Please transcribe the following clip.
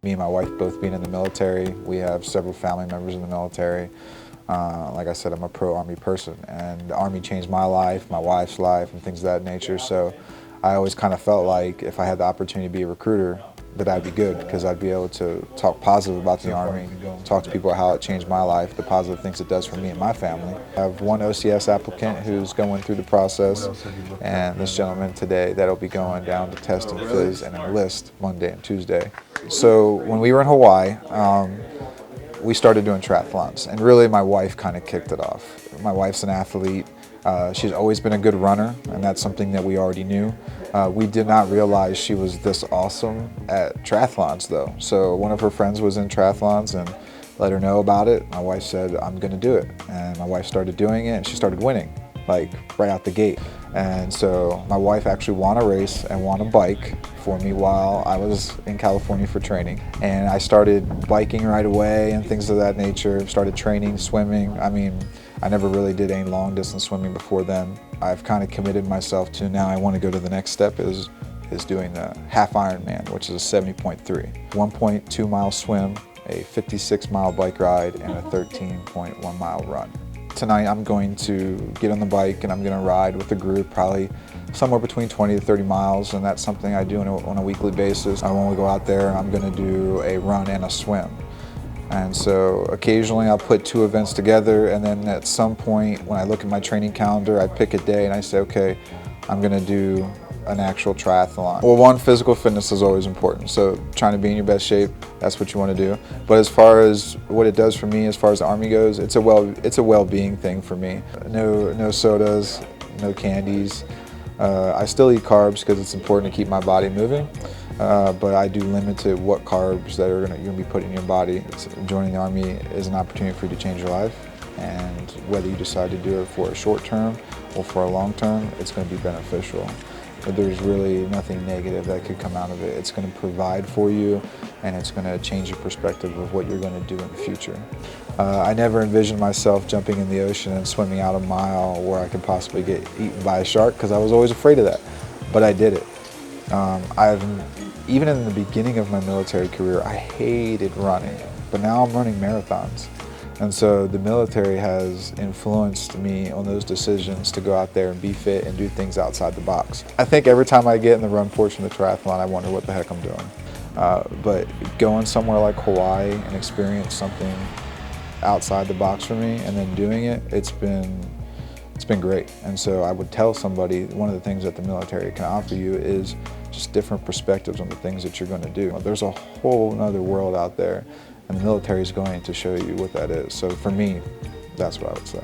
Me and my wife both being in the military, we have several family members in the military. Like I said, I'm a pro-Army person, and the Army changed my life, my wife's life, and things of that nature. So I always kind of felt like if I had the opportunity to be a recruiter, that I'd be good, because I'd be able to talk positive about the Army, talk to people about how it changed my life, the positive things it does for me and my family. I have one OCS applicant who's going through the process, and this gentleman today that'll be going down to test and phys and enlist Monday and Tuesday. So when we were in Hawaii, we started doing triathlons, and really my wife kind of kicked it off. My wife's an athlete. She's always been a good runner, and that's something that we already knew. We did not realize she was this awesome at triathlons though. So one of her friends was in triathlons and let her know about it. My wife said, I'm gonna do it. And my wife started doing it, and she started winning, like right out the gate. And so my wife actually won a race and won a bike for me while I was in California for training. And I started biking right away and things of that nature, started training, swimming. I mean, I never really did any long distance swimming before then. I've kind of committed myself to now I want to go to the next step is doing the half Ironman, which is a 70.3. 1.2 mile swim, a 56 mile bike ride, and a 13.1 mile run. Tonight I'm going to get on the bike and I'm going to ride with a group, probably somewhere between 20 to 30 miles, and that's something I do on a weekly basis. When we go out there, I'm going to do a run and a swim. And so occasionally I'll put two events together, and then at some point when I look at my training calendar, I pick a day and I say, okay, I'm going to do an actual triathlon. Well, one, physical fitness is always important, so trying to be in your best shape, that's what you want to do. But as far as what it does for me, as far as the Army goes, it's a well-being thing for me. No sodas, no candies. I still eat carbs because it's important to keep my body moving. But I do limit to what carbs that you're gonna be putting in your body. Joining the Army is an opportunity for you to change your life, and whether you decide to do it for a short term or for a long term, it's going to be beneficial. But there's really nothing negative that could come out of it. It's going to provide for you, and it's going to change your perspective of what you're going to do in the future. I never envisioned myself jumping in the ocean and swimming out a mile where I could possibly get eaten by a shark, because I was always afraid of that, but I did it. Even in the beginning of my military career, I hated running, but now I'm running marathons. And so the military has influenced me on those decisions to go out there and be fit and do things outside the box. I think every time I get in the run portion of the triathlon, I wonder what the heck I'm doing. But going somewhere like Hawaii and experience something outside the box for me and then doing it, it's been great. And so I would tell somebody, one of the things that the military can offer you is just different perspectives on the things that you're going to do. There's a whole other world out there, and the military is going to show you what that is. So for me, that's what I would say.